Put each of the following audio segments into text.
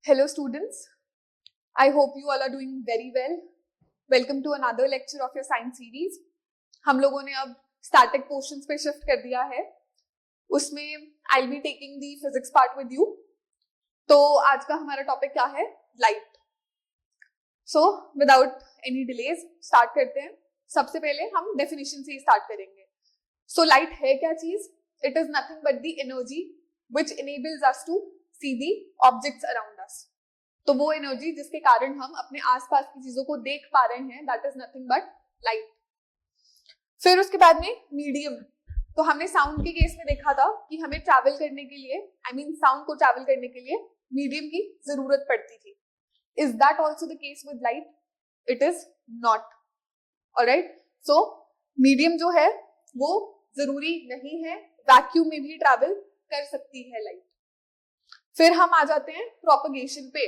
Hello students, I hope you all are doing very well. Welcome to another lecture of your science series. हम लोगों ने अब static portions पे shift कर दिया है. उसमें I'll be taking the physics part with you. तो आज का हमारा topic क्या है? Light. So without any delays start करते हैं. सबसे पहले हम definition से ही start करेंगे. So light है क्या चीज? It is nothing but the energy which enables us to see the objects around us. तो वो एनर्जी जिसके कारण हम अपने आसपास की चीजों को देख पा रहे हैं, that is nothing but light. फिर उसके बाद में मीडियम. तो हमने साउंड के केस में देखा था कि हमें ट्रैवल करने के लिए, साउंड को ट्रैवल करने के लिए मीडियम की जरूरत पड़ती थी. Is that also the case with light? It is not. Alright, so medium जो है वो जरूरी नहीं है, वैक्यूम में भी ट्रैवल कर सकती है लाइट. फिर हम आ जाते हैं प्रोपगेशन पे.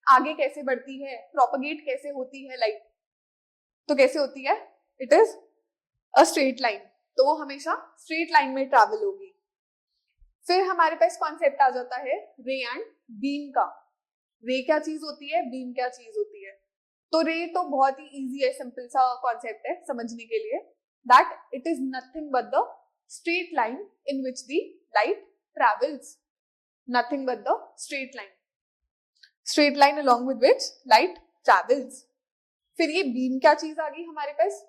आगे कैसे बढ़ती है, प्रोपगेट कैसे होती है लाइट? तो कैसे होती है? It is a straight line. तो वो हमेशा स्ट्रेट लाइन में ट्रैवल होगी. फिर हमारे पास कॉन्सेप्ट आ जाता है रे एंड बीम का. रे क्या चीज होती है, बीम क्या चीज होती है? तो रे तो बहुत ही इजी है, सिंपल सा कॉन्सेप्ट है समझने के लिए. That it is nothing but the straight line in which the light travels. Nothing but the straight line along with which light travels. फिर ये बीम क्या चीज आ गई हमारे पास?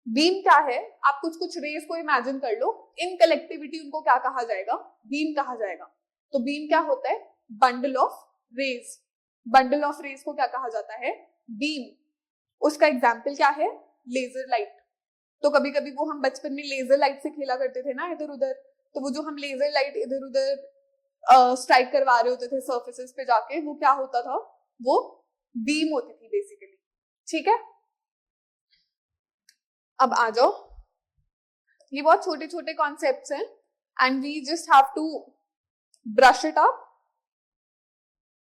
बीम क्या है? आप कुछ रेज को इमेजिन कर लो. इन कलेक्टिविटी उनको क्या कहा जाएगा? बीम कहा जाएगा. तो बीम क्या होता है? Bundle of rays. Bundle of rays को क्या कहा जाता है? बीम. उसका एग्जाम्पल क्या है? Laser light. तो कभी कभी वो हम बचपन में लेजर लाइट से खेला करते थे ना इधर उधर. तो वो जो हम लेजर लाइट इधर उधर स्ट्राइक करवा रहे होते थे सरफेसेस पे जाके, वो क्या होता था? वो बीम होती थी बेसिकली. ठीक है, अब आ जाओ. ये बहुत छोटे छोटे कॉन्सेप्ट्स हैं and we just have to brush it up.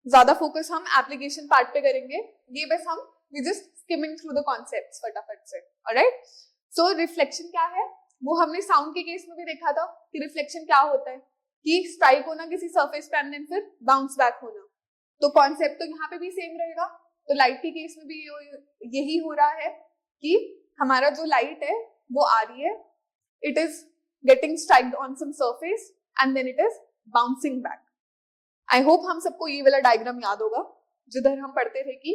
ज्यादा फोकस हम एप्लीकेशन पार्ट पे करेंगे. ये बस हम we just skimming through the concepts फटाफट से. ऑलराइट, सो रिफ्लेक्शन क्या है? वो हमने साउंड के केस में भी देखा था कि रिफ्लेक्शन क्या होता है, कि स्ट्राइक होना किसी सरफेस पे एंड फिर बाउंस बैक होना. तो कॉन्सेप्ट तो यहाँ पे भी सेम रहेगा. तो लाइट के केस में भी यही हो रहा है कि हमारा जो लाइट है वो आ रही है, it is getting striked on some surface and then it is bouncing back. I hope हम सबको ये वाला डायग्राम याद होगा जिधर हम पढ़ते थे कि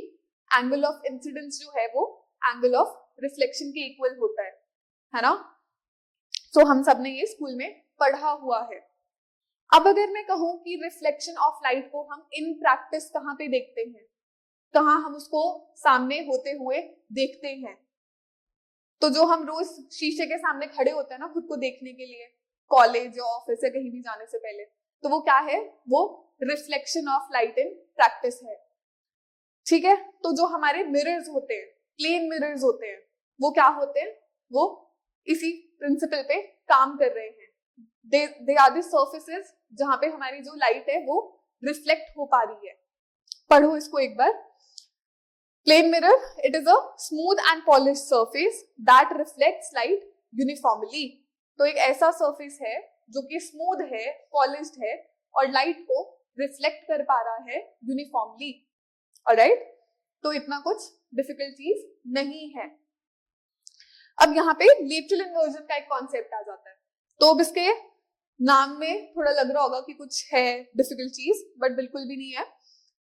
एंगल ऑफ इंसिडेंस जो है वो एंगल ऑफ रिफ्लेक्शन के इक्वल होता है ना? तो हम सब ने ये स्कूल में पढ़ा हुआ है. अब अगर मैं कहूं कि रिफ्लेक्शन ऑफ लाइट को हम इन प्रैक्टिस कहाँ पे देखते हैं, कहाँ हम उसको सामने होते हुए देखते हैं, तो जो हम रोज शीशे के सामने खड़े होते हैं ना खुद को देखने के लिए, कॉलेज या ऑफिस या कहीं भी जाने से पहले, तो वो क्या है? वो reflection of light in practice है. ठीक है, तो जो हमारे मिरर्स होते हैं, प्लेन मिरर्स होते हैं, वो क्या होते हैं? वो इसी प्रिंसिपल पे काम कर रहे हैं. They are the surfaces जहां पे हमारी जो लाइट है वो रिफ्लेक्ट हो पा रही है. पढ़ो इसको एक बार. Plane mirror, it is a smooth and polished surface that reflects light uniformly. तो एक ऐसा सरफेस है जो कि स्मूथ है, पॉलिश्ड है और लाइट को रिफ्लेक्ट कर पा रहा है यूनिफॉर्मली. ऑलराइट, तो इतना कुछ डिफिकल्ट चीज नहीं है. अब यहाँ पे लेटरल इन्वर्जन का एक कॉन्सेप्ट आ जाता है. तो अब इसके नाम में थोड़ा लग रहा होगा कि कुछ है डिफिकल्ट चीज, बट बिल्कुल भी नहीं है.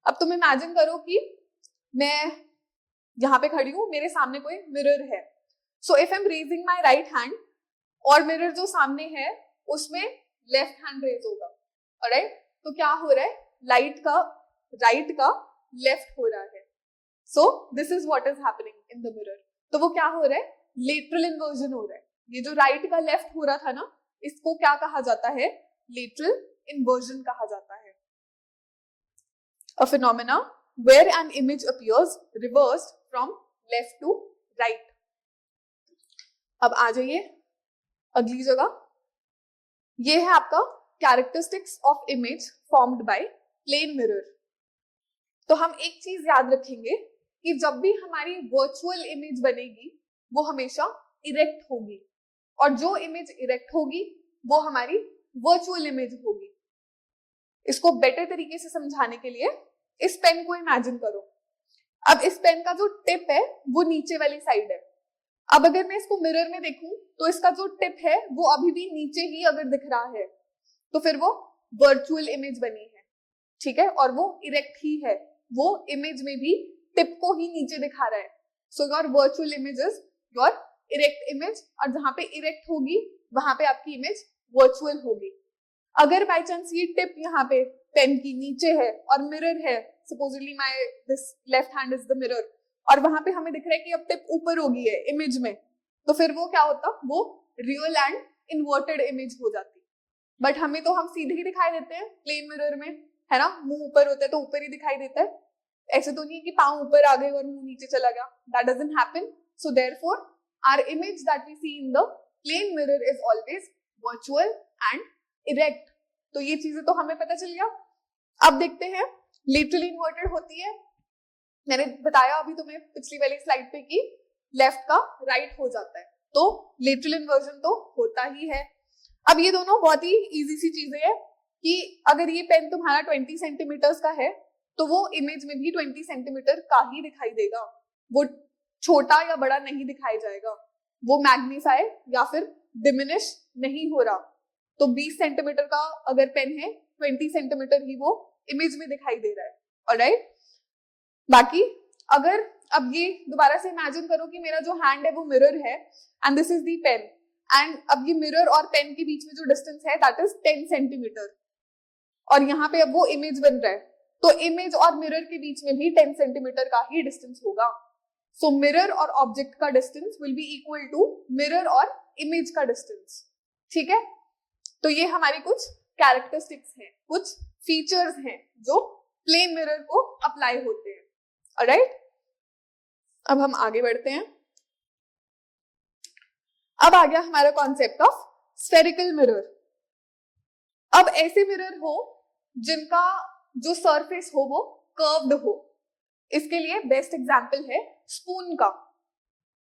अब तुम इमेजिन करो कि मैं यहाँ पे खड़ी हूँ, मेरे सामने कोई मिरर है. So if I am raising my right hand और मिरर जो सामने है उसमें लेफ्ट हैंड रेज होगा. ऑलराइट, तो क्या हो रहा है? लाइट का राइट का लेफ्ट हो रहा है. So this is what is happening in the mirror. तो वो क्या हो रहा है? लेटरल इन्वर्जन हो रहा है. ये जो राइट का लेफ्ट हो रहा था ना, इसको क्या कहा जाता है? लेटरल इन्वर्जन कहा जाता है. A phenomena where an image appears reversed from left to right. अब आ जाइए अगली जगह. ये है आपका characteristics of image formed by plane mirror. तो हम एक चीज याद रखेंगे कि जब भी हमारी वर्चुअल इमेज बनेगी वो हमेशा इरेक्ट होगी, और जो इमेज इरेक्ट होगी वो हमारी वर्चुअल इमेज होगी. इसको बेटर तरीके से समझाने के लिए इस पेन को इमेजिन करो। अब इस पेन का जो टिप है वो नीचे वाली साइड है। अब अगर मैं इसको मिरर में देखूं तो इसका जो टिप है वो अभी भी नीचे ही अगर दिख रहा है तो फिर वो वर्चुअल इमेज बनी है, ठीक है, और वो इरेक्ट ही है, वो इमेज में भी टिप को ही नीचे दिखा रहा है। So your virtual image is your erect image, और जहां पे इरेक्ट होगी वहां पे आपकी इमेज वर्चुअल होगी। अगर बाय चांस ये टिप यहाँ पे पेन की नीचे है और मिरर है, supposedly my this left hand is the mirror, और वहां पे हमें दिख रहा है कि अब टिप ऊपर होगी है इमेज में, तो फिर वो क्या होता, वो रियल एंड इन्वर्टेड इमेज हो जाती। बट हमें तो हम सीधे ही दिखाई देते हैं प्लेन मिरर में, है ना, मुंह ऊपर होता है तो ऊपर ही दिखाई देता है। ऐसे तो नहीं है कि पांव ऊपर आ गए और मुंह नीचे चला गया, that doesn't happen. So therefore our image that we see in the plane mirror is always virtual and erect. तो ये चीजें तो हमें पता चल गया। अब देखते हैं लेटरली इन्वर्टेड होती है, मैंने बताया अभी तुम्हें पिछली वाली स्लाइड पे कि लेफ्ट का राइट हो जाता है, तो लेटरल इन्वर्जन तो होता ही है। अब ये दोनों बहुत ही इजी सी चीजें हैं कि अगर ये पेन तुम्हारा 20 सेंटीमीटर का है तो वो इमेज में भी 20 सेंटीमीटर का ही दिखाई देगा, वो छोटा या बड़ा नहीं दिखाई जाएगा, वो मैग्नीफाई या फिर डिमिनिश नहीं हो रहा। तो 20 सेंटीमीटर का अगर पेन है 20 सेंटीमीटर ही वो इमेज में दिखाई दे रहा है, ऑलराइट। बाकी अगर अब ये दोबारा से इमेजिन करो कि मेरा जो हैंड है वो मिरर है and this is the pen, and अब ये मिरर और पेन के बीच में जो डिस्टेंस है दैट इज 10 सेंटीमीटर, और यहाँ पे अब वो इमेज बन रहा है, तो इमेज और मिरर के बीच में भी 10 सेंटीमीटर का ही डिस्टेंस होगा। सो मिरर और ऑब्जेक्ट का distance will be equal to mirror और इमेज का डिस्टेंस, ठीक है। तो ये हमारी कुछ कैरेक्टरिस्टिक्स हैं, कुछ फीचर्स हैं जो प्लेन मिरर को अप्लाई होते हैं, ऑलराइट। अब हम आगे बढ़ते हैं। अब आ गया हमारा कॉन्सेप्ट ऑफ स्फेरिकल मिरर। अब ऐसे मिरर हो जिनका जो सरफेस हो वो कर्व्ड हो। इसके लिए बेस्ट एग्जांपल है स्पून का।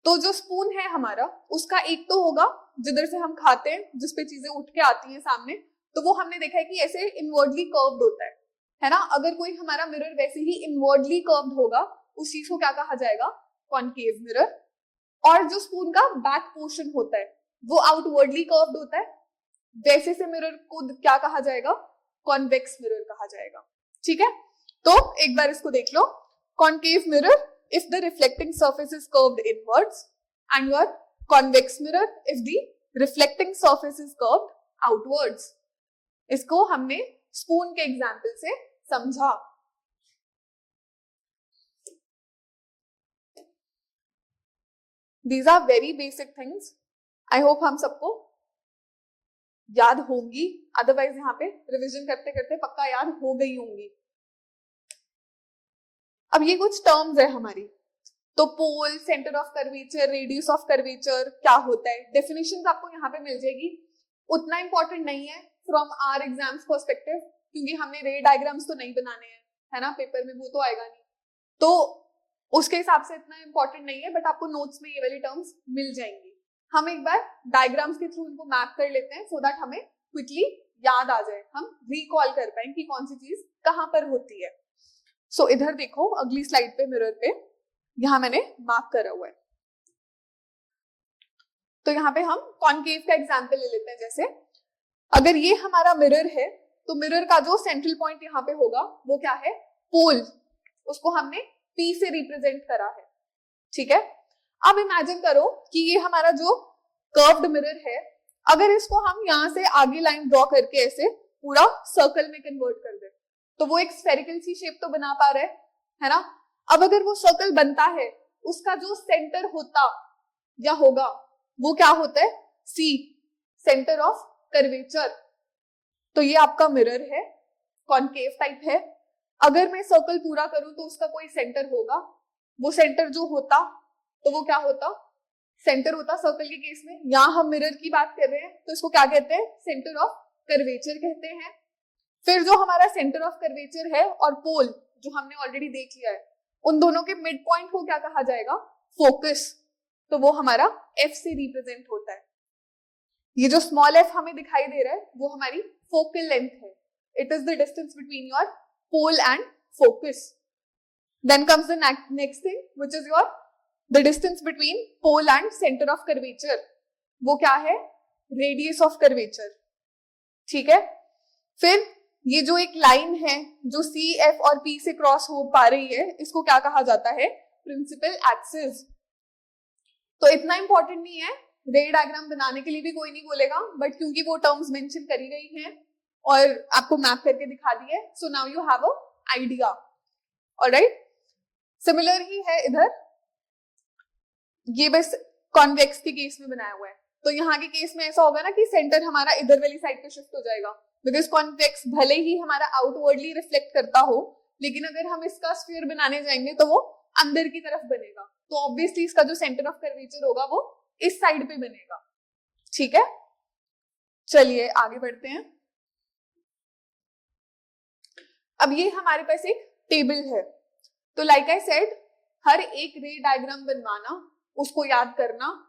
तो जो स्पून है हमारा, उसका एक तो होगा जिधर से हम खाते हैं, जिसपे चीजें उठ के आती हैं सामने, तो वो हमने देखा है कि ऐसे इनवर्डली कर्व्ड होता है ना। अगर कोई हमारा मिरर वैसे ही इनवर्डली कर्व्ड होगा, उस चीज को क्या कहा जाएगा, कॉनकेव मिरर। और जो स्पून का बैक पोर्शन होता है वो आउटवर्डली कर्व्ड होता है, वैसे से मिरर को क्या कहा जाएगा, कॉन्वेक्स मिरर कहा जाएगा, ठीक है। तो एक बार इसको देख लो, concave mirror if the reflecting surface is curved inwards, and your convex mirror if the reflecting surface is curved outwards. इसको हमने स्पून के एग्जाम्पल से समझा। These are very basic things. I hope हम सबको याद होंगी, अदरवाइज यहाँ पे रिविजन करते करते पक्का याद हो गई होंगी। अब ये कुछ टर्म्स है हमारी, तो pole, centre of curvature, radius of curvature क्या होता है, डेफिनेशंस आपको यहाँ पे मिल जाएगी। उतना इंपॉर्टेंट नहीं है फ्रॉम आवर एग्जाम्स पर्सपेक्टिव, क्योंकि हमने रे डायग्राम्स तो नहीं बनाने हैं, है ना, पेपर में वो तो आएगा नहीं, तो उसके हिसाब से इतना इंपॉर्टेंट नहीं है, बट आपको नोट्स में ये वाली टर्म्स मिल जाएंगी। हम एक बार डायग्राम्स के थ्रू इनको मैप कर लेते हैं सो दैट हमें क्विकली याद आ जाए, हम रिकॉल कर पाए कि कौन सी चीज कहाँ पर होती है। सो इधर देखो अगली स्लाइड पे मिरर पे, यहां मैंने मार्क करा हुआ है। तो यहाँ पे हम कॉनकेव का एग्जांपल ले लेते हैं। जैसे अगर ये हमारा मिरर है तो मिरर का जो सेंट्रल पॉइंट यहाँ पे होगा वो क्या है, पोल, उसको हमने P से रिप्रेजेंट करा है, ठीक है। अब इमेजिन करो कि ये हमारा जो कर्व्ड मिरर है, अगर इसको हम यहाँ से आगे लाइन ड्रॉ करके ऐसे पूरा सर्कल में कन्वर्ट कर दे तो वो एक स्फेरिकल सी शेप तो बना पा रहे है ना। अब अगर वो सर्कल बनता है, उसका जो सेंटर होता या होगा वो क्या होता है, C, सेंटर ऑफ कर्वेचर। तो ये आपका मिरर है, कॉनकेव टाइप है। अगर मैं सर्कल पूरा करूं तो उसका कोई सेंटर होगा, वो सेंटर जो होता तो वो क्या होता, सेंटर होता सर्कल के केस में। यहाँ हम मिरर की बात कर रहे हैं तो इसको क्या कहते हैं, सेंटर ऑफ कर्वेचर कहते हैं। फिर जो हमारा सेंटर ऑफ कर्वेचर है और पोल जो हमने ऑलरेडी देख लिया है, उन दोनों के मिड पॉइंट को क्या कहा जाएगा, फोकस। तो वो हमारा F से रिप्रेजेंट होता है। ये जो स्मॉल f हमें दिखाई दे रहा है वो हमारी फोकल लेंथ है। It is the distance between your pole and focus. Then comes the next thing, which is the distance between pole and center of curvature. वो क्या है? Radius of curvature. ठीक है? फिर ये जो एक लाइन है जो C, F और P से क्रॉस हो पा रही है, इसको क्या कहा जाता है? Principal axis. तो इतना इंपॉर्टेंट नहीं है, रे डायग्राम बनाने के लिए भी कोई नहीं बोलेगा, बट क्योंकि वो टर्म्स मेंशन करी गई हैं और आपको मैप करके दिखा दी है, so now you have a idea. Alright, similar ही है इधर, ये बस कॉन्वेक्स के केस में बनाया हुआ है. तो यहाँ के केस में ऐसा होगा ना कि सेंटर हमारा इधर वाली साइड पे शिफ्ट हो जाएगा, बिकॉज कॉन्वेक्स भले ही हमारा आउटवर्डली रिफ्लेक्ट करता हो, लेकिन अगर हम इसका स्फीयर बनाने जाएंगे तो वो अंदर की तरफ बनेगा. तो ऑब्वियसली इसका जो सेंटर ऑफ कर्वेचर होगा वो इस साइड पे बनेगा. ठीक है, चलिए आगे बढ़ते हैं. अब ये हमारे पास एक टेबल है. तो लाइक आई सेड, हर एक रे डायग्राम बनवाना, उसको याद करना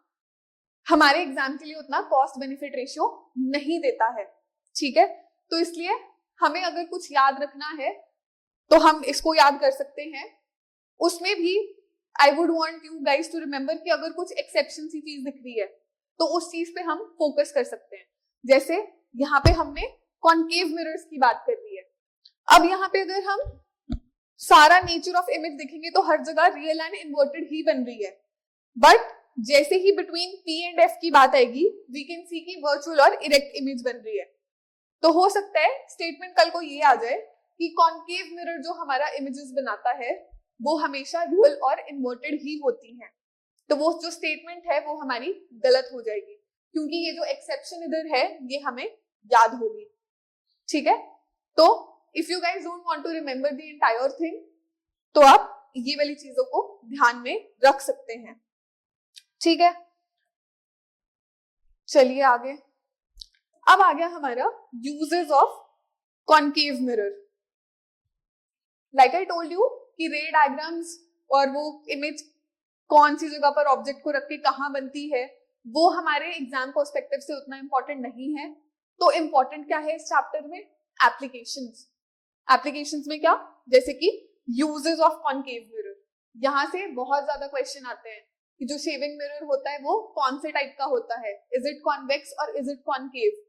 हमारे एग्जाम के लिए उतना कॉस्ट बेनिफिट रेशियो नहीं देता है. ठीक है, तो इसलिए हमें अगर कुछ याद रखना है तो हम इसको याद कर सकते हैं. उसमें भी I would want you guys to remember कि अगर कुछ एक्सेप्शन सी चीज दिख रही है तो उस चीज पे हम फोकस कर सकते हैं. जैसे यहाँ पे हमने कॉन्केव मिरर्स की बात कर दी है. अब यहाँ पे अगर हम सारा नेचर ऑफ इमेज देखेंगे तो हर जगह रियल एंड इन्वर्टेड ही बन रही है, बट जैसे ही बिटवीन P एंड F की बात आएगी, वी कैन सी की वर्चुअल और इरेक्ट इमेज बन रही है. तो हो सकता है स्टेटमेंट कल को ये आ जाए कि कॉन्केव मिरर जो हमारा इमेजेस बनाता है वो हमेशा रियल और इन्वर्टेड ही होती हैं. तो वो जो स्टेटमेंट है वो हमारी गलत हो जाएगी, क्योंकि ये जो एक्सेप्शन इधर है ये हमें याद होगी. ठीक है, तो if you guys don't want to remember the entire thing, तो आप ये वाली चीजों को ध्यान में रख सकते हैं. ठीक है, चलिए आगे. अब आ गया हमारा uses of concave mirror. Like I told you कि रे डायग्राम्स और वो इमेज कौन सी जगह पर ऑब्जेक्ट को रख के कहाँ बनती है वो हमारे एग्जाम पर्सपेक्टिव से उतना इंपॉर्टेंट नहीं है. तो इंपॉर्टेंट क्या है इस चैप्टर में? एप्लीकेशंस. एप्लीकेशंस में क्या? जैसे कि यूजेस ऑफ कॉन्केव मिरर. यहाँ से बहुत ज्यादा क्वेश्चन आते हैं कि जो शेविंग मिरर होता है वो कौन से टाइप का होता है, इज इट कॉन्वेक्स और is it concave.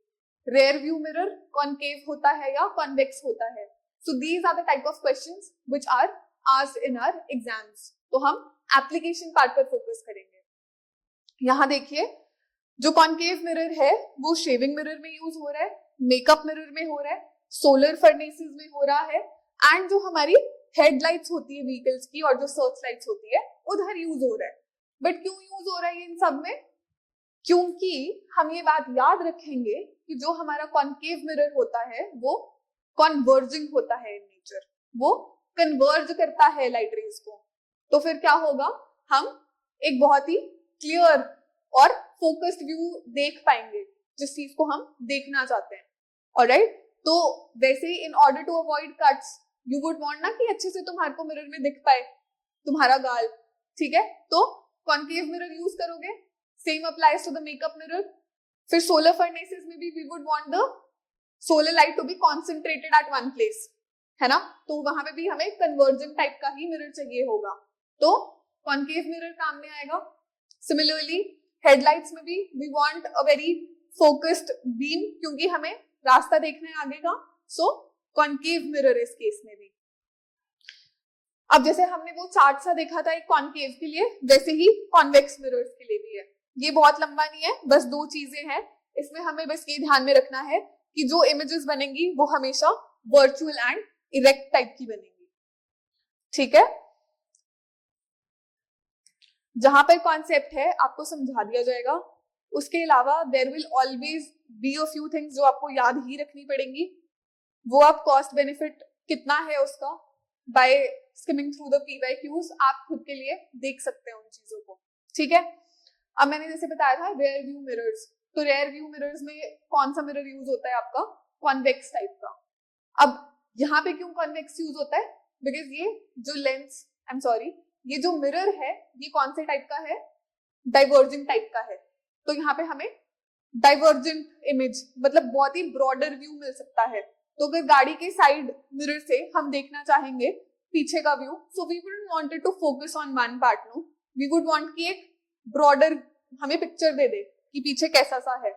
Rear view mirror concave होता है या कॉन्वेक्स होता है. So these are the type of questions which are asked in our exams. तो हम एप्लीकेशन पार्ट पर फोकस करेंगे. यहाँ देखिए, जो कॉन्केव मिरर है वो शेविंग मिरर में यूज हो रहा है, मेकअप मिरर में हो रहा है, सोलर फर्नेसेस में हो रहा है, एंड जो हमारी हेडलाइट्स होती है व्हीकल्स की और जो सर्च लाइट्स होती है उधर यूज हो रहा है. बट क्यों यूज हो रहा है इन सब में? क्योंकि हम ये बात याद रखेंगे कि जो हमारा कॉन्केव मिरर होता है वो कन्वर्जिंग होता है इन नेचर, वो कन्वर्ज करता है लाइट रेज को. तो फिर क्या होगा, हम एक बहुत ही क्लियर और फोकस्ड व्यू देख पाएंगे जिस चीज को हम देखना चाहते हैं. ऑलराइट, तो वैसे ही in order to avoid cuts you would want ना कि अच्छे से तुम्हारे को मिरर में दिख पाए तुम्हारा गाल. ठीक है, तो कॉन्केव मिरर यूज करोगे. Same applies to the makeup mirror. फिर सोलर फर्नेसेस में भी we would want the solar light to be concentrated at one place, है ना. तो वहां पे भी हमें कन्वर्जन टाइप का ही मिरर चाहिए होगा, तो कॉन्केव मिरर काम में आएगा. सिमिलरली हेडलाइट्स में भी we want a very focused beam, क्योंकि हमें रास्ता देखना है आगे का. सो कॉन्केव मिरर इस केस में भी. अब जैसे हमने वो चार्ट सा देखा था एक कॉन्केव के लिए, वैसे ही कॉन्वेक्स मिरर्स के लिए भी है. ये बहुत लंबा नहीं है, बस दो चीजें हैं इसमें. हमें बस ये ध्यान में रखना है कि जो इमेजेस बनेंगी वो हमेशा वर्चुअल एंड इरेक्ट टाइप की बनेंगी. ठीक है, जहां पर कॉन्सेप्ट है आपको समझा दिया जाएगा. उसके अलावा there will always be a few things जो आपको याद ही रखनी पड़ेंगी. वो आप कॉस्ट बेनिफिट कितना है उसका by skimming through the PYQs आप खुद के लिए देख सकते हैं उन चीजों को. ठीक है, अब मैंने जैसे बताया था रेयर व्यू मिरर्स. तो रेयर व्यू मिरर्स में कौन सा मिरर यूज होता है आपका? कॉन्वेक्स टाइप का. अब यहाँ पे क्यों कॉन्वेक्स यूज होता है? बिकॉज ये जो लेंस, आई एम सॉरी, ये जो मिरर है ये कौन से टाइप का है? डाइवर्जिंग टाइप का है. तो यहाँ पे हमें डाइवर्जेंट इमेज मतलब बहुत ही ब्रॉडर व्यू मिल सकता है. तो अगर गाड़ी के साइड मिरर से हम देखना चाहेंगे पीछे का view, so we wouldn't wanted to focus on one part, no, we would want कि एक ब्रॉडर हमें पिक्चर दे दे कि पीछे कैसा सा है,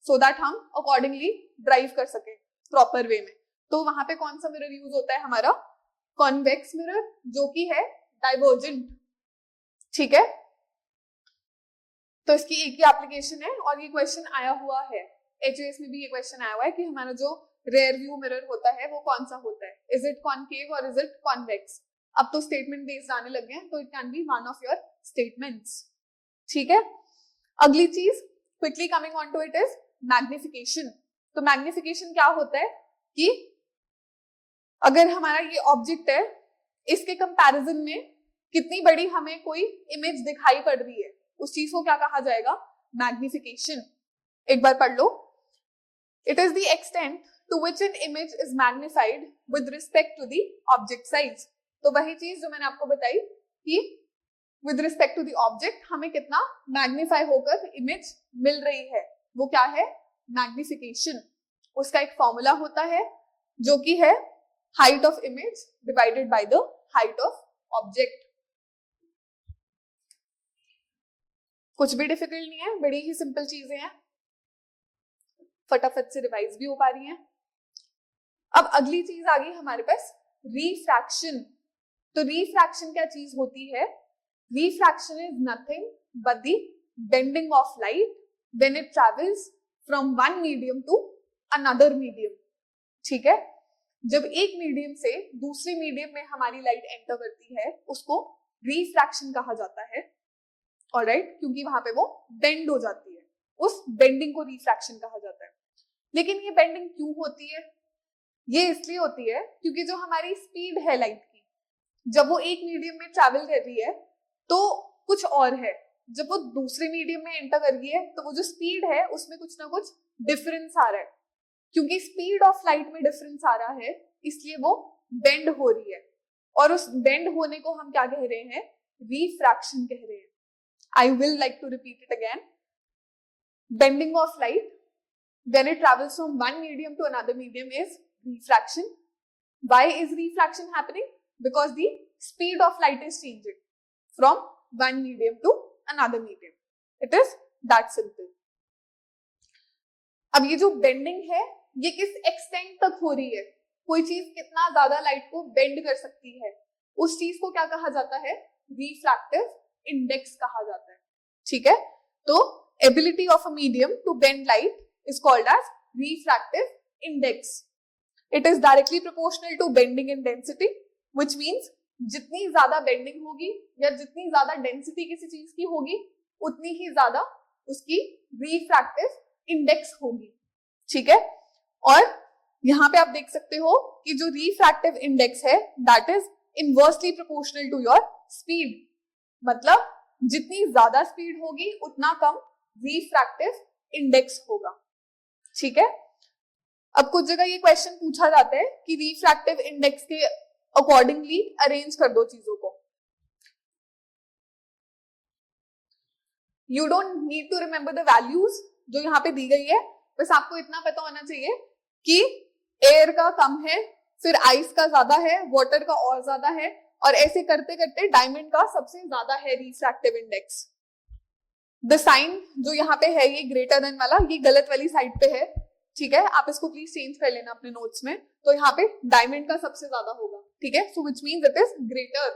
सो दैट हम अकॉर्डिंगली ड्राइव कर सके प्रॉपर वे में। तो वहां पे कौन सा मिरर यूज होता है हमारा? कॉन्वेक्स मिरर, जो कि है डाइवर्जेंट। ठीक है, तो इसकी एक ही एप्लीकेशन है और ये क्वेश्चन आया हुआ है एचएएस में भी, ये क्वेश्चन आया हुआ है कि हमारा जो रेयर व्यू मिरर होता है वो कौन सा होता है, इज इट कॉनकेव और इज इट कॉन्वेक्स? अब तो स्टेटमेंट बेस्ड आने लगे हैं, तो it can be one of your statements. ठीक है, अगली चीज quickly coming on to it is magnification. तो मैग्निफिकेशन क्या होता है कि अगर हमारा ये ऑब्जेक्ट है, इसके कंपैरिजन में कितनी बड़ी हमें कोई इमेज दिखाई पड़ रही है, उस चीज को क्या कहा जाएगा? मैग्निफिकेशन। एक बार पढ़ लो, it is the extent to which an image is magnified with respect to the object size. तो वही चीज जो मैंने आपको बताई कि with respect to the object हमें कितना मैग्निफाई होकर इमेज मिल रही है, वो क्या है? मैग्निफिकेशन। उसका एक फॉर्मूला होता है जो कि है height of image divided by the height of object. कुछ भी डिफिकल्ट नहीं है, बड़ी ही सिंपल चीजें हैं, फटाफट से रिवाइज भी हो पा रही हैं। अब अगली चीज आ गई हमारे पास, रिफ्रैक्शन। तो रिफ्रैक्शन क्या चीज होती है? Refraction is nothing but the bending of light when it travels from one medium to another medium. ठीक है, जब एक मीडियम से दूसरे मीडियम में हमारी लाइट एंटर करती है उसको रिफ्रैक्शन कहा जाता है। ऑलराइट, क्योंकि वहां पे वो बेंड हो जाती है, उस बेंडिंग को रिफ्रैक्शन कहा जाता है। लेकिन ये बेंडिंग क्यों होती है? ये इसलिए होती है क्योंकि जो हमारी स्पीड है लाइट की, जब वो एक मीडियम में ट्रैवल कर रही है तो कुछ और है, जब वो दूसरे मीडियम में एंटर कर रही है तो वो जो स्पीड है उसमें कुछ ना कुछ डिफरेंस आ रहा है। क्योंकि स्पीड ऑफ लाइट में डिफरेंस आ रहा है इसलिए वो बेंड हो रही है, और उस बेंड होने को हम क्या कह रहे हैं? रिफ्रैक्शन कह रहे हैं। I will like to repeat it again, bending of light when it travels from one medium to another medium is refraction. Why is refraction happening? Because the speed of light is changing from one medium to another medium. It is that simple. अब ये जो bending है ये किस extent तक हो रही है, कोई चीज कितना ज्यादा लाइट को बेंड कर सकती है, उस चीज को क्या कहा जाता है? रिफ्रैक्टिव इंडेक्स कहा जाता है। ठीक है, तो ability of a medium to bend light is called as refractive index. It is directly proportional to bending in density, which means जितनी ज्यादा बेंडिंग होगी या जितनी ज्यादा डेंसिटी किसी चीज की होगी उतनी ही ज्यादा उसकी रिफ्रैक्टिव इंडेक्स होगी। ठीक है, और यहाँ पे आप देख सकते हो कि जो रिफ्रैक्टिव इंडेक्स है that is inversely proportional to your speed, मतलब जितनी ज्यादा स्पीड होगी उतना कम रिफ्रैक्टिव इंडेक्स होगा। ठीक है, अब कुछ जगह ये क्वेश्चन पूछा जाता है कि रिफ्रैक्टिव इंडेक्स के अकॉर्डिंगली अरेंज कर दो चीजों को। You don't need to remember the values जो यहाँ पे दी गई है, बस आपको इतना पता होना चाहिए कि एयर का कम है, फिर आइस का ज्यादा है, वाटर का और ज्यादा है, और ऐसे करते करते डायमंड का सबसे ज्यादा है रिफ्रैक्टिव इंडेक्स। द साइन जो यहाँ पे है ये ग्रेटर देन वाला, ये गलत वाली साइड पे है। ठीक है, आप इसको प्लीज चेंज कर लेना अपने नोट्स में। तो यहाँ पे डायमंड का सबसे ज्यादा होगा। ठीक है, so which means it is greater.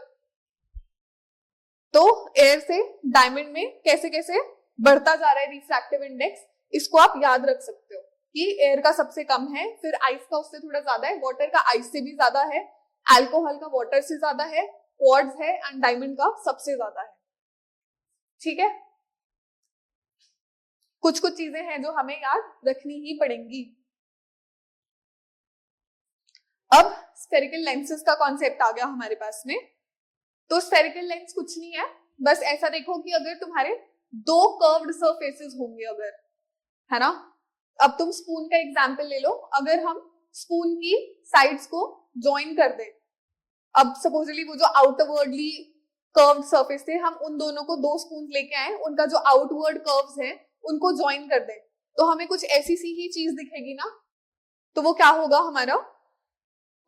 तो एयर से डायमंड में कैसे कैसे बढ़ता जा रहा है रिफ्रैक्टिव इंडेक्स, इसको आप याद रख सकते हो कि एयर का सबसे कम है, फिर आइस का उससे थोड़ा ज्यादा है, वाटर का आइस से भी ज्यादा है, अल्कोहल का वाटर से ज्यादा है, क्वार्ट्ज है, एंड डायमंड का सबसे ज्यादा है। ठीक है, कुछ कुछ चीजें हैं जो हमें याद रखनी ही पड़ेंगी। अब स्फेरिकल लेंसेज का कॉन्सेप्ट आ गया हमारे पास में। तो स्फेरिकल लेंस कुछ नहीं है, बस ऐसा देखो कि अगर तुम्हारे दो कर्व्ड सरफेसेस होंगे, अगर, है ना, अब तुम स्पून का एग्जांपल ले लो, अगर हम स्पून की साइड्स को ज्वाइन कर दें, अब सपोजली वो जो आउटवर्डली कर्व्ड सरफेस थे, हम उन दोनों को दो स्पून लेके आए, उनका जो आउटवर्ड कर्व्स है उनको ज्वाइन कर दें, तो हमें कुछ ऐसी सी ही चीज दिखेगी ना, तो वो क्या होगा, हमारा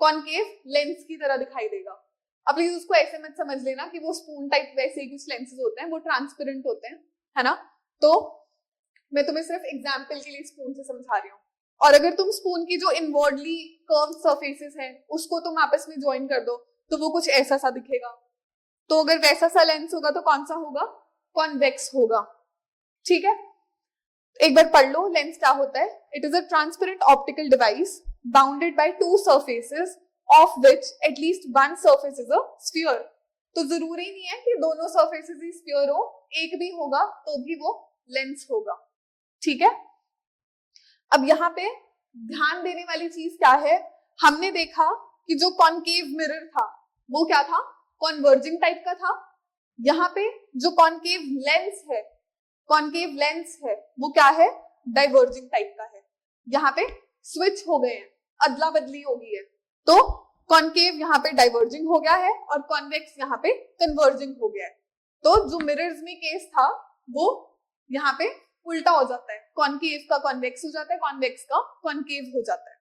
कॉनकेव लेंस की तरह दिखाई देगा। अब प्लीज उसको ऐसे मत समझ लेना कि वो स्पून टाइप वैसे ही कुछ लेंसेज होते हैं, वो ट्रांसपेरेंट होते हैं, है ना। तो मैं तुम्हें सिर्फ एग्जाम्पल के लिए स्पून से समझा रही हूँ। और अगर तुम स्पून की जो इनवर्डली कर्व सरफेसेस हैं उसको तुम आपस में ज्वाइन कर दो तो वो कुछ ऐसा सा दिखेगा। तो अगर वैसा सा लेंस होगा तो कौन सा होगा, कॉन्वेक्स होगा। ठीक है, एक बार पढ़ लो लेंस क्या होता है। It is a transparent optical device bounded by two surfaces of which at least one surface is a sphere. तो जरूरी नहीं है कि दोनों सर्फेसेस ही स्फीयर हो, एक भी होगा तो भी वो लेंस होगा। ठीक है, अब यहाँ पे ध्यान देने वाली चीज क्या है, हमने देखा कि जो कॉनकेव मिरर था वो क्या था, कॉन्वर्जिंग टाइप का था। यहाँ पे जो कॉनकेव लेंस है वो क्या है, डाइवर्जिंग टाइप का है। यहाँ पे स्विच हो गए हैं, अदला बदली हो गई है। तो कॉनकेव यहाँ पे डाइवर्जिंग हो गया है और कॉन्वेक्स यहाँ पे कन्वर्जिंग हो गया है। तो जो मिरर्स में केस था वो यहाँ पे उल्टा हो जाता है, कॉनकेव का कॉन्वेक्स हो जाता है, कॉन्वेक्स का कॉनकेव हो जाता है।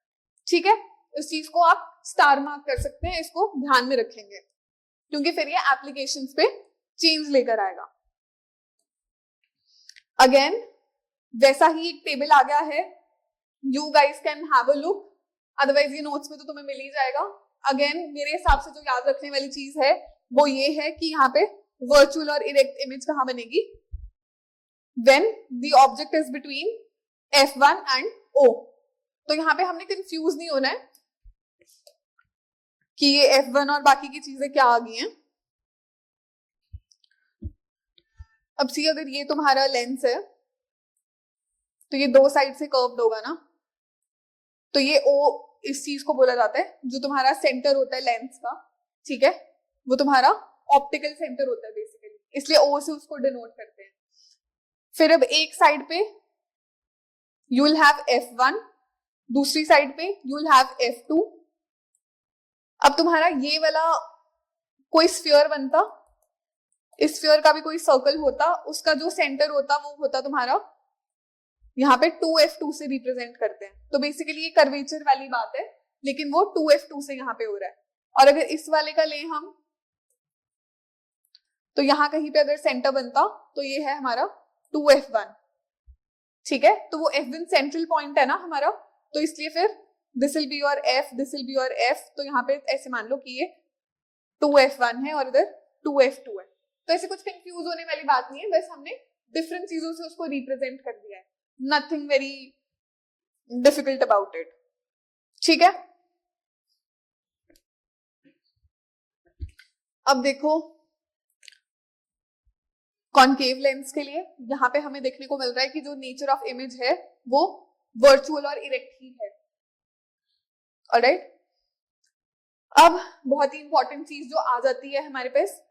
ठीक है, इस चीज को आप स्टार मार्क कर सकते हैं, इसको ध्यान में रखेंगे क्योंकि फिर ये एप्लीकेशंस पे चेंज लेकर आएगा। अगेन वैसा ही एक टेबल आ गया है, you guys can have a look, otherwise ये नोट्स में तो तुम्हें मिल ही जाएगा। अगेन मेरे हिसाब से जो याद रखने वाली चीज है वो ये है कि यहाँ पे वर्चुअल और इरेक्ट इमेज कहाँ बनेगी, when the object is between F1 and O। तो यहाँ पे हमने कंफ्यूज नहीं होना है कि ये F1 और बाकी की चीजें क्या आ गई हैं। अब सी अगर ये तुम्हारा लेंस है तो ये दो साइड से कर्व्ड होगा ना, तो ये O इस चीज को बोला जाता है जो तुम्हारा सेंटर होता है लेंस का। ठीक है, वो तुम्हारा ऑप्टिकल सेंटर होता है बेसिकली, इसलिए O से उसको डिनोट करते हैं। फिर अब एक साइड पे यू विल हैव F1, दूसरी साइड पे यू विल हैव F2। अब तुम्हारा ये वाला कोई स्फीयर बनता, इस स्फीयर का भी कोई सर्कल होता, उसका जो सेंटर होता वो होता तुम्हारा यहाँ पे 2F2 से रिप्रेजेंट करते हैं। तो बेसिकली ये कर्वेचर वाली बात है, लेकिन वो 2F2 से यहाँ पे हो रहा है। और अगर इस वाले का ले हम तो यहाँ कहीं पे अगर सेंटर बनता तो ये है हमारा 2F1। ठीक है, तो वो F1 सेंट्रल पॉइंट है ना हमारा, तो इसलिए फिर this will be your F, this will be your F। तो यहाँ पे ऐसे मान लो कि ये 2F1 है और इधर 2F2 है। तो ऐसे कुछ कंफ्यूज होने वाली बात नहीं है, बस हमने डिफरेंट चीजों से उसको रिप्रेजेंट कर दिया है, nothing very difficult about it. ठीक है, अब देखो कॉनकेव लेंस के लिए यहाँ पे हमें देखने को मिल रहा है कि जो नेचर ऑफ इमेज है वो वर्चुअल और इरेक्ट ही है। ऑलराइट, अब बहुत ही इंपॉर्टेंट चीज जो आ जाती है हमारे पास,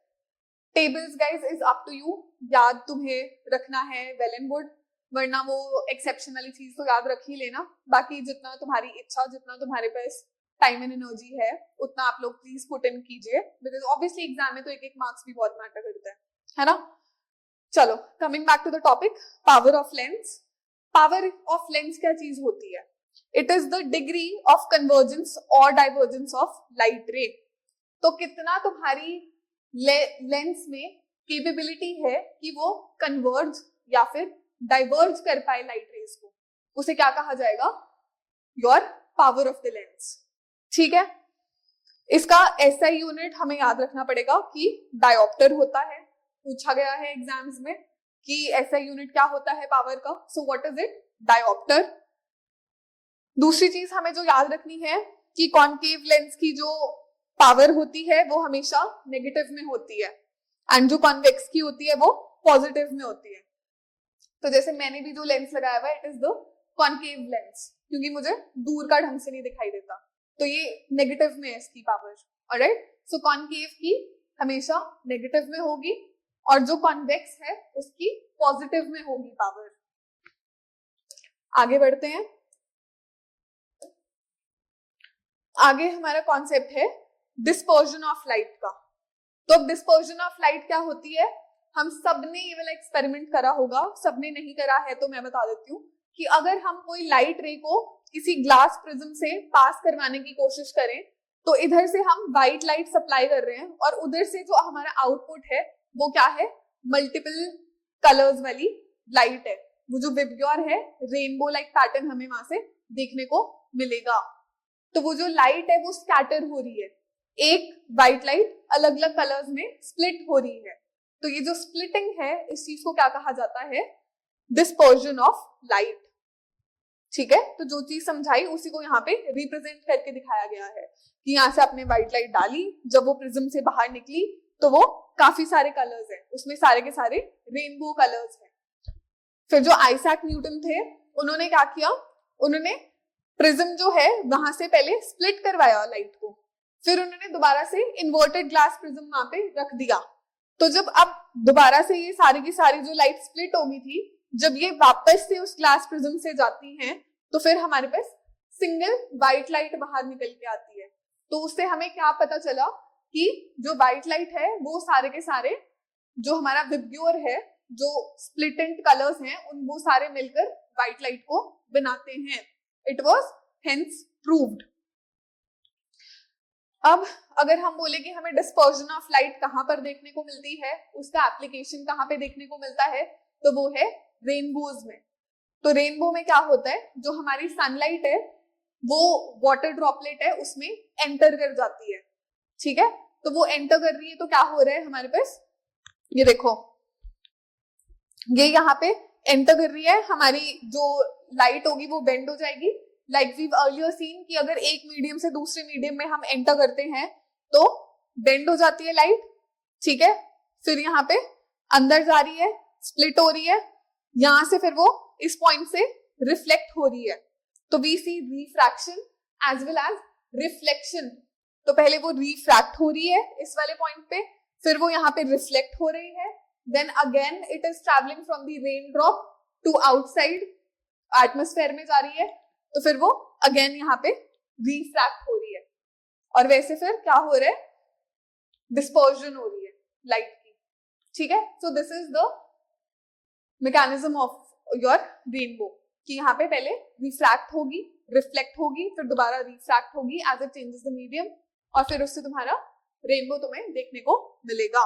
tables guys is up to you, याद तुम्हें रखना है वेल एंड गुड, वरना वो एक्सेप्शन वाली चीज तो याद रख ही लेना। बाकी जितना तुम्हारी इच्छा, जितना तुम्हारे पास टाइम एंड एनर्जी है उतना आप लोग प्लीज पुट इन कीजिए, बिकॉज ऑब्वियसली एग्जाम में तो एक एक मार्क्स भी बहुत मैटर करता है ना। चलो coming back to the topic, power of lens. Power of lens क्या चीज होती है, it is the degree of convergence और डाइवर्जेंस ऑफ लाइट रे। तो कितना तुम्हारी लेंस में कैपेबिलिटी है कि वो कन्वर्ज या फिर डाइवर्ज कर पाए लाइट रेज को, उसे क्या कहा जाएगा, your power of the lens. ठीक है, इसका एसआई यूनिट हमें याद रखना पड़ेगा कि डायोप्टर होता है, पूछा गया है एग्जाम्स में कि एसआई यूनिट क्या होता है पावर का। So what is it, dioptre. दूसरी चीज हमें जो याद रखनी है कि कॉनकेव लेंस की जो पावर होती है वो हमेशा नेगेटिव में होती है एंड जो कॉन्वेक्स की होती है वो पॉजिटिव में होती है। तो जैसे मैंने भी जो लेंस लगाया हुआ है it is the concave lens, क्योंकि मुझे दूर का ढंग से नहीं दिखाई देता, तो ये नेगेटिव में है इसकी पावर। ऑलराइट, सो कॉनकेव की हमेशा नेगेटिव में होगी और जो कॉन्वेक्स है उसकी पॉजिटिव में होगी पावर। आगे बढ़ते हैं, आगे हमारा कॉन्सेप्ट है डिस्पर्जन ऑफ लाइट का। तो अब डिस्पर्जन ऑफ लाइट क्या होती है, हम सबने ये वाला एक्सपेरिमेंट करा होगा, सबने नहीं करा है तो मैं बता देती हूँ कि अगर हम कोई लाइट रे को किसी ग्लास प्रिज्म से पास करवाने की कोशिश करें, तो इधर से हम व्हाइट लाइट सप्लाई कर रहे हैं और उधर से जो हमारा आउटपुट है वो क्या है, मल्टीपल कलर्स वाली लाइट है। वो जो विबग्योर है, रेनबो लाइक पैटर्न हमें वहां से देखने को मिलेगा। तो वो जो लाइट है वो स्कैटर हो रही है, एक व्हाइट लाइट अलग अलग कलर्स में स्प्लिट हो रही है। तो ये जो स्प्लिटिंग है, इस चीज को क्या कहा जाता है, डिस्पर्जन ऑफ लाइट। ठीक है, तो जो चीज समझाई उसी को यहाँ पे रिप्रेजेंट करके दिखाया गया है कि यहाँ से आपने व्हाइट लाइट डाली, जब वो प्रिज्म से बाहर निकली तो वो काफी सारे कलर्स हैं, उसमें सारे के सारे रेनबो कलर्स हैं। फिर जो आइजैक न्यूटन थे, उन्होंने क्या किया, उन्होंने प्रिज्म जो है वहां से पहले स्प्लिट करवाया लाइट को, फिर उन्होंने दोबारा से इन्वर्टेड ग्लास प्रिज्म वहां पे रख दिया। तो जब अब दोबारा से ये सारी की सारी जो लाइट स्प्लिट हो गई थी, जब ये वापस से उस ग्लास प्रिज्म से जाती हैं, तो फिर हमारे पास सिंगल व्हाइट लाइट बाहर निकल के आती है। तो उससे हमें क्या पता चला कि जो व्हाइट लाइट है वो सारे के सारे जो हमारा विबग्योर है, जो स्प्लिटेंट कलर्स हैं, उन वो सारे मिलकर व्हाइट लाइट को बनाते हैं। It was hence proved. अब अगर हम बोले कि हमें डिस्पर्जन ऑफ लाइट कहां पर देखने को मिलती है, उसका एप्लीकेशन कहां पे देखने को मिलता है, तो वो है रेनबोज में। तो रेनबो में क्या होता है, जो हमारी सनलाइट है वो वाटर ड्रॉपलेट है उसमें एंटर कर जाती है। ठीक है, तो वो एंटर कर रही है तो क्या हो रहा है हमारे पास, ये देखो, ये यहाँ पे एंटर कर रही है, हमारी जो लाइट होगी वो बेंड हो जाएगी। लाइक वी अर्लियर सीन कि अगर एक मीडियम से दूसरे मीडियम में हम एंटर करते हैं तो बेंड हो जाती है लाइट। ठीक है, फिर यहाँ पे अंदर जा रही है, स्प्लिट हो रही है, यहां से फिर वो इस पॉइंट से रिफ्लेक्ट हो रही है। तो we see refraction as well as reflection. तो पहले वो रिफ्रैक्ट हो रही है इस वाले पॉइंट पे, फिर वो यहाँ पे रिफ्लेक्ट हो रही है, then again it is travelling from the rain drop to outside atmosphere में जा रही है, तो फिर वो अगेन यहाँ पे रिफ्रैक्ट हो रही है, और वैसे फिर क्या हो रहा है, डिस्पर्जन हो रही है लाइट की। ठीक है, so this is the mechanism of your rainbow, कि यहाँ पे पहले रिफ्रैक्ट होगी, रिफ्लेक्ट होगी, फिर दोबारा रिफ्रैक्ट होगी as it changes the medium, और फिर उससे तुम्हारा रेनबो तुम्हें देखने को मिलेगा।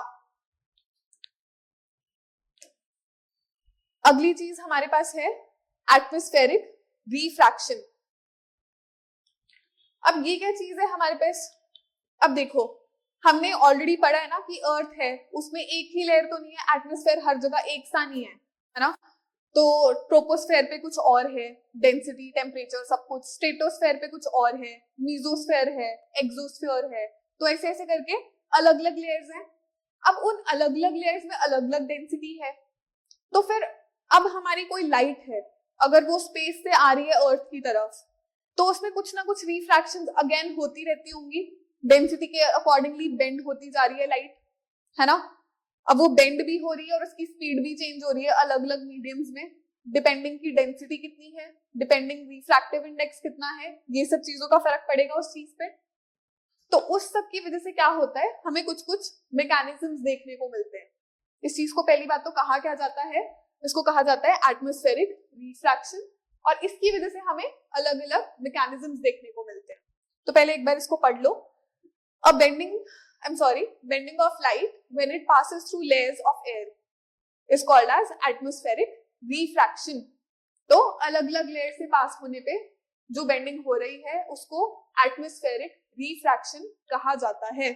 अगली चीज हमारे पास है एटमॉस्फेरिक रिफ्रैक्शन। अब ये क्या चीज है हमारे पास, अब देखो हमने ऑलरेडी पढ़ा है ना कि अर्थ है, उसमें एक ही लेयर तो नहीं है, एटमॉस्फेयर हर जगह एक सा नहीं है ना। तो ट्रोपोस्फेयर पे कुछ और है, डेंसिटी, टेम्परेचर, सब कुछ। स्ट्रेटोस्फेयर पे कुछ और है, मीजोस्फेयर है, एक्सोस्फेयर है, तो ऐसे ऐसे करके अलग अलग लेयर्स हैं। अब उन अलग अलग लेयर्स में अलग अलग डेंसिटी है। तो फिर अब हमारी कोई लाइट है, अगर वो स्पेस से आ रही है अर्थ की तरफ, तो उसमें कुछ ना कुछ रिफ्रैक्शन अगेन होती रहती होंगी, डेंसिटी के अकॉर्डिंगली बेंड होती जा रही है लाइट, है ना। अब वो बेंड भी हो रही है और उसकी स्पीड भी चेंज हो रही है अलग अलग मीडियम्स में, डिपेंडिंग की डेंसिटी कितनी है, डिपेंडिंग रिफ्रैक्टिव इंडेक्स कितना है, ये सब चीजों का फर्क पड़ेगा उस चीज पे। तो उस सब की वजह से क्या होता है, हमें कुछ कुछ मैकेनिज्म्स देखने को मिलते हैं। इस चीज को पहली बात तो कहा क्या जाता है, इसको कहा जाता है एटमॉस्फेरिक रिफ्रैक्शन, और इसकी वजह से हमें अलग अलग मैकेनिज्म्स देखने को मिलते हैं। तो पहले एक बार इसको पढ़ लो। A bending of light when it passes through layers of air is called as atmospheric refraction. तो अलग अलग लेयर से पास होने पे जो बेंडिंग हो रही है उसको एटमॉस्फेरिक रिफ्रैक्शन कहा जाता है।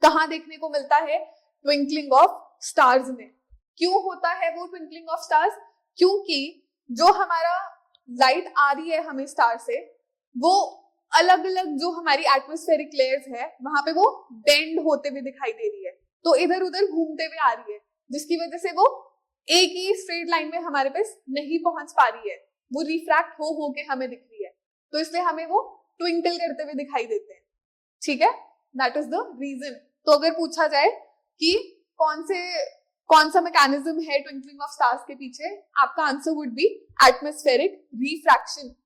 कहाँ देखने को मिलता है, ट्विंकलिंग ऑफ स्टार्स में। क्यों होता है वो ट्विंकलिंग ऑफ स्टार्स, क्योंकि जो हमारा लाइट आ रही है हमें स्टार से, वो अलग अलग जो हमारी एटमॉस्फेरिक लेयर्स है वहां पे वो बेंड होते हुए दिखाई दे रही है, तो इधर उधर घूमते हुए आ रही है, जिसकी वजह से वो एक ही स्ट्रेट लाइन में हमारे पास नहीं पहुंच पा रही है, वो रिफ्रैक्ट हो के हमें दिख रही है, तो इसलिए हमें वो ट्विंकल करते हुए दिखाई देते हैं। ठीक है, दैट इज द रीजन। तो अगर पूछा जाए कि कौन सा मैकेनिज्म है ट्विंकलिंग ऑफ स्टार्स के पीछे, आपका answer would be atmospheric refraction.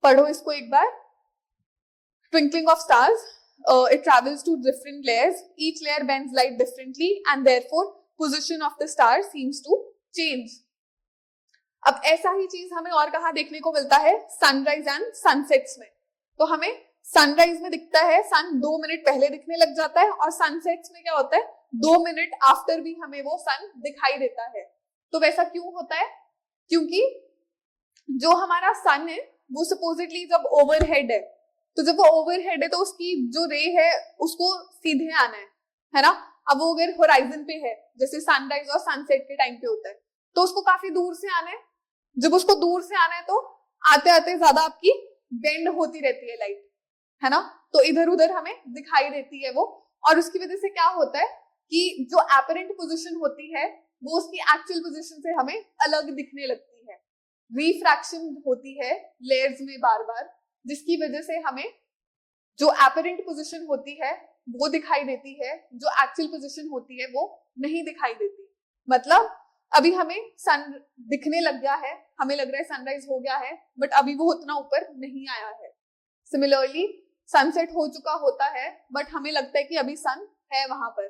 पढ़ो इसको एक बार। Twinkling of stars, it travels to different layers. Each layer bends light differently and therefore position of the star seems to change. अब ऐसा ही चीज हमें और कहाँ देखने को मिलता है, सनराइज एंड सनसेट्स में। तो हमें सनराइज में दिखता है सन 2 मिनट पहले दिखने लग जाता है, और सनसेट्स में क्या होता है 2 मिनट आफ्टर भी हमें वो सन दिखाई देता है। तो वैसा क्यों होता है, क्योंकि जो हमारा सन है वो सपोजिटली जब ओवरहेड है, तो जब वो ओवरहेड है तो उसकी जो रे है उसको सीधे आना है ना। अब वो अगर होराइजन पे है, जैसे सनराइज और सनसेट के टाइम पे होता है, तो उसको काफी दूर से आना है। जब उसको दूर से आना है तो आते आते ज्यादा आपकी बेंड होती रहती है लाइट, है ना, तो इधर उधर हमें दिखाई देती है वो। और उसकी वजह से क्या होता है कि जो एपरेंट पोजीशन होती है वो उसकी एक्चुअल पोजीशन से हमें अलग दिखने लगती है। रिफ्रैक्शन होती है लेयर्स में बार बार, जिसकी वजह से हमें जो एपरेंट पोजीशन होती है वो दिखाई देती है, जो एक्चुअल पोजीशन होती है वो नहीं दिखाई देती। मतलब अभी हमें सन दिखने लग गया है, हमें लग रहा है सनराइज हो गया है, बट अभी वो उतना ऊपर नहीं आया है। सिमिलरली सनसेट हो चुका होता है, बट हमें लगता है कि अभी सन है वहां पर,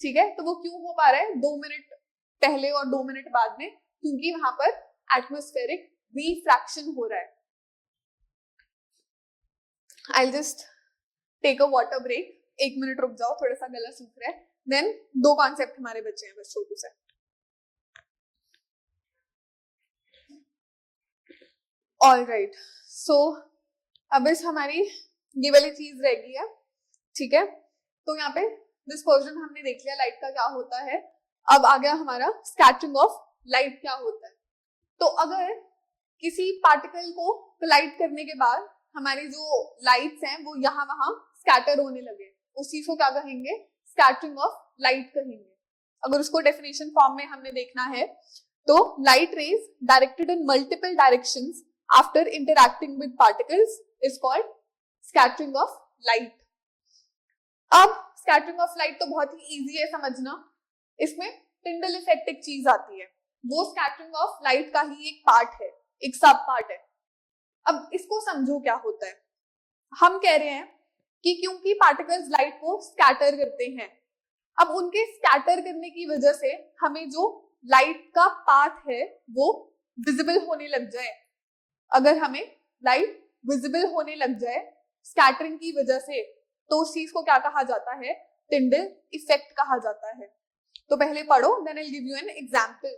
ठीक है। तो वो क्यों हो पा रहा है 2 मिनट पहले और 2 मिनट बाद में, क्योंकि वहां पर एटमॉस्फेरिक रिफ्रैक्शन हो रहा है। I just take a water break, 1 minute रुक जाओ, थोड़ा सा गला सूख रहा है। देन 2 कॉन्सेप्ट हमारे बच्चे हैं बस छोटू से। ऑल राइट, सो अब इस हमारी ये वाली चीज रह गई है, ठीक है। तो यहाँ पे डिस्पर्जन हमने देख लिया लाइट का क्या होता है। अब आ गया हमारा स्कैटरिंग ऑफ लाइट क्या होता है। तो अगर किसी पार्टिकल को कोलाइड करने के बाद हमारी जो लाइट्स हैं वो यहाँ वहां स्कैटर होने लगे, उस चीज को क्या कहेंगे, स्कैटरिंग ऑफ लाइट कहेंगे। अगर उसको डेफिनेशन फॉर्म में हमने देखना है तो light rays directed in multiple directions after interacting with particles is called scattering of light. अब स्कैटरिंग ऑफ लाइट तो बहुत ही इजी है समझना, इसमें टिंडल इफेक्ट एक चीज आती है, वो स्कैटरिंग ऑफ लाइट का ही एक पार्ट है, एक सब पार्ट है। अब इसको समझो क्या होता है। हम कह रहे हैं कि क्योंकि पार्टिकल्स लाइट को स्कैटर करते हैं, अब उनके स्कैटर करने की वजह से हमें जो लाइट का पाथ है वो विजिबल होने लग जाए। अगर हमें लाइट विजिबल होने लग जाए स्कैटरिंग की वजह से, तो उस चीज को क्या कहा जाता है, टिंडल इफेक्ट कहा जाता है। तो पहले पढ़ो, then I'll give you an example.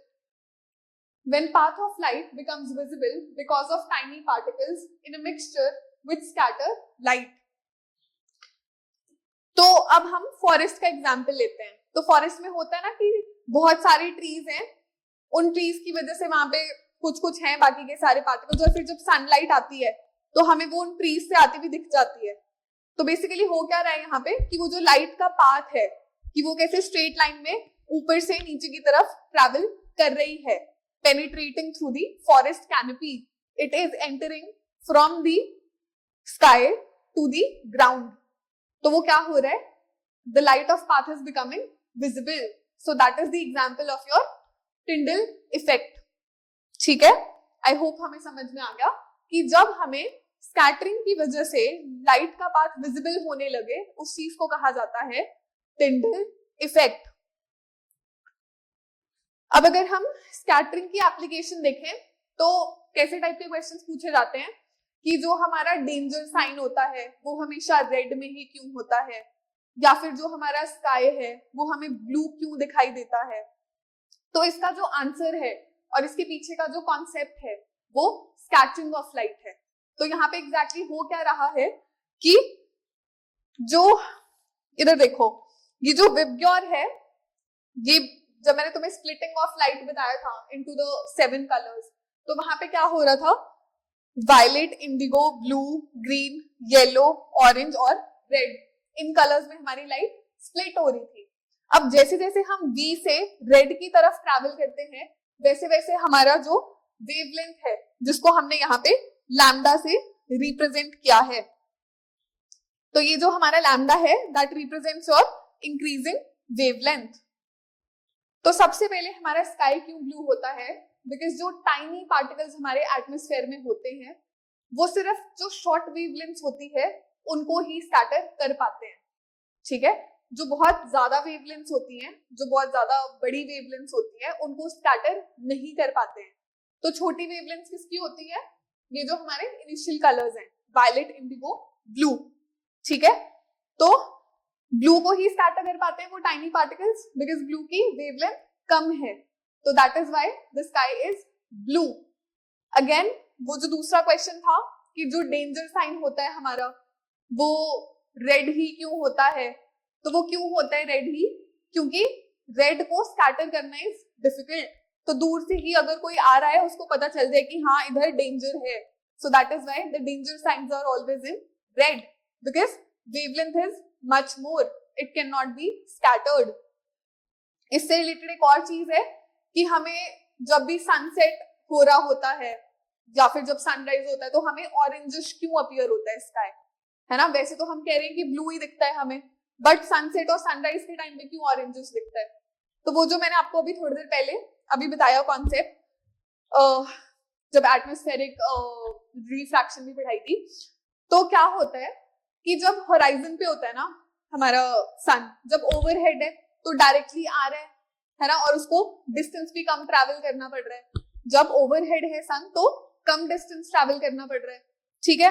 When path of light becomes visible because of tiny particles in a mixture which scatter light. तो अब हम फॉरेस्ट का एग्जाम्पल लेते हैं। तो फॉरेस्ट में होता है ना कि बहुत सारी ट्रीज हैं, उन ट्रीज की वजह से वहां पे कुछ कुछ हैं बाकी के सारे पार्टिकल्स, और फिर जब सनलाइट आती है तो हमें वो उन ट्रीज से आती हुई दिख जाती है। तो बेसिकली हो क्या रहा है यहाँ पे कि वो जो लाइट का पाथ है कि वो कैसे स्ट्रेट लाइन में ऊपर से नीचे की तरफ ट्रैवल कर रही है, penetrating through the forest canopy, it is entering from the sky to the ground. तो वो क्या हो रहा है, the light of path is becoming visible, so that is the example of your Tyndall effect, ठीक है। आई होप हमें समझ में आ गया कि जब हमें स्कैटरिंग की वजह से लाइट का पाथ विजिबल होने लगे उस चीज को कहा जाता है टिंडल इफेक्ट। अब अगर हम स्कैटरिंग की एप्लीकेशन देखें तो कैसे टाइप के क्वेश्चंस पूछे जाते हैं कि जो हमारा डेंजर साइन होता है वो हमेशा रेड में ही क्यों होता है, या फिर जो हमारा स्काई है वो हमें ब्लू क्यों दिखाई देता है। तो इसका जो आंसर है और इसके पीछे का जो कॉन्सेप्ट है वो स्कैटरिंग ऑफ लाइट है। तो यहाँ पे एग्जैक्टली हो क्या रहा है कि जो इधर देखो, ये जो विबग्योर है, ये जब मैंने तुम्हें स्प्लिटिंग ऑफ लाइट बताया था इनटू द 7 कलर्स, तो वहां पे क्या हो रहा था, violet, indigo, blue, green, yellow, orange और रेड, इन कलर्स में हमारी लाइट स्प्लिट हो रही थी। अब जैसे जैसे हम V से रेड की तरफ ट्रैवल करते हैं वैसे वैसे हमारा जो वेवलेंथ है जिसको हमने यहाँ पे लैम्डा से रिप्रेजेंट किया है, तो ये जो हमारा लैम्डा है that represents your increasing wavelength. तो सबसे पहले हमारा स्काई क्यों ब्लू होता है, बिकॉज जो टाइनी पार्टिकल्स हमारे एटमॉस्फेयर में होते हैं वो सिर्फ जो शॉर्ट वेवलेंथ होती है उनको ही स्कैटर कर पाते हैं, ठीक है। जो बहुत ज्यादा वेवलेंथ होती हैं, जो बहुत ज्यादा बड़ी वेवलेंथ होती है, उनको स्कैटर नहीं कर पाते हैं। तो छोटी वेवलेंथ किसकी होती है? ये जो हमारे इनिशियल कलर्स हैं, वायलेट, इंडिगो, ब्लू, ठीक है। तो ब्लू को ही स्कैटर कर पाते हैं वो टाइनी पार्टिकल्स, बिकॉज ब्लू की वेवलेंथ कम है, तो that is why the sky is blue. Again वो जो दूसरा क्वेश्चन था कि जो डेंजर साइन होता है हमारा वो रेड ही क्यों होता है, तो वो क्यों होता है रेड ही? क्योंकि रेड को स्कैटर करना इज डिफिकल्ट, तो दूर से ही अगर कोई आ रहा है उसको पता चल जाए कि हाँ इधर डेंजर है, so that is why the danger signs are always in red, because wavelength is much more, it can not be scattered. इससे रिलेटेड एक और चीज है कि हमें जब भी सनसेट हो रहा होता है या फिर जब सनराइज होता है तो हमें ऑरेंजिश क्यों अपीयर होता है स्काई, है ना? वैसे तो हम कह रहे हैं कि ब्लू ही दिखता है हमें, बट सनसेट और सनराइज के टाइम पे क्यों ऑरेंजिश दिखता है? तो वो जो मैंने आपको अभी थोड़ी देर पहले अभी बताया कॉन्सेप्ट, जब एटमॉस्फेरिक रिफ्रैक्शन भी पढ़ाई थी, तो क्या होता है कि जब होराइजन पे होता है ना हमारा सन, जब ओवरहेड है तो डायरेक्टली आ रहा है ना, और उसको डिस्टेंस भी कम ट्रैवल करना पड़ रहा है। जब ओवरहेड है सन तो कम डिस्टेंस ट्रैवल करना पड़ रहा है, ठीक है।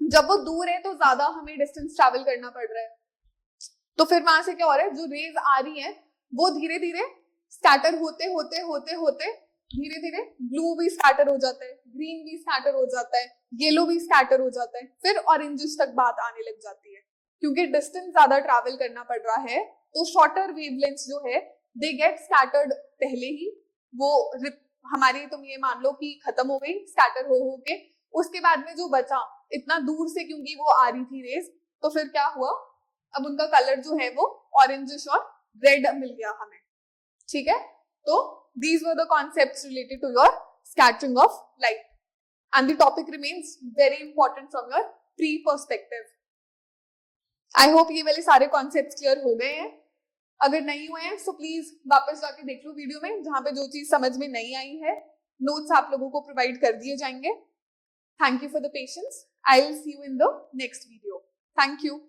जब वो दूर है तो ज्यादा हमें डिस्टेंस ट्रैवल करना पड़ रहा है, तो फिर वहां से क्या हो रहा है, जो रेज आ रही है वो धीरे धीरे स्कैटर होते होते होते होते धीरे धीरे ब्लू भी स्कैटर हो जाता है, ग्रीन भी स्कैटर हो जाता है, येलो भी स्कैटर हो जाता है, फिर ऑरेंजिश तक बात आने लग जाती है। क्योंकि डिस्टेंस ज्यादा ट्रैवल करना पड़ रहा है तो शॉर्टर वेवलेंथ्स जो है दे गेट स्कैटर्ड पहले ही, वो हमारी तुम ये मान लो कि खत्म हो गई स्कैटर हो के, उसके बाद में जो बचा इतना दूर से क्योंकि वो आ रही थी रेज, तो फिर क्या हुआ, अब उनका कलर जो है वो ऑरेंजिश और रेड मिल गया हमें, ठीक है। तो these were the concepts related to your scattering of light and the topic remains very important from your pre perspective. I hope ये वाले सारे concepts clear हो गए हैं। अगर नहीं हुए हैं तो प्लीज वापस जाके देख लो वीडियो में, जहां पे जो चीज समझ में नहीं आई है नोट्स आप लोगों को प्रोवाइड कर दिए जाएंगे। Thank you for the patience, I will see you in the next video. Thank you.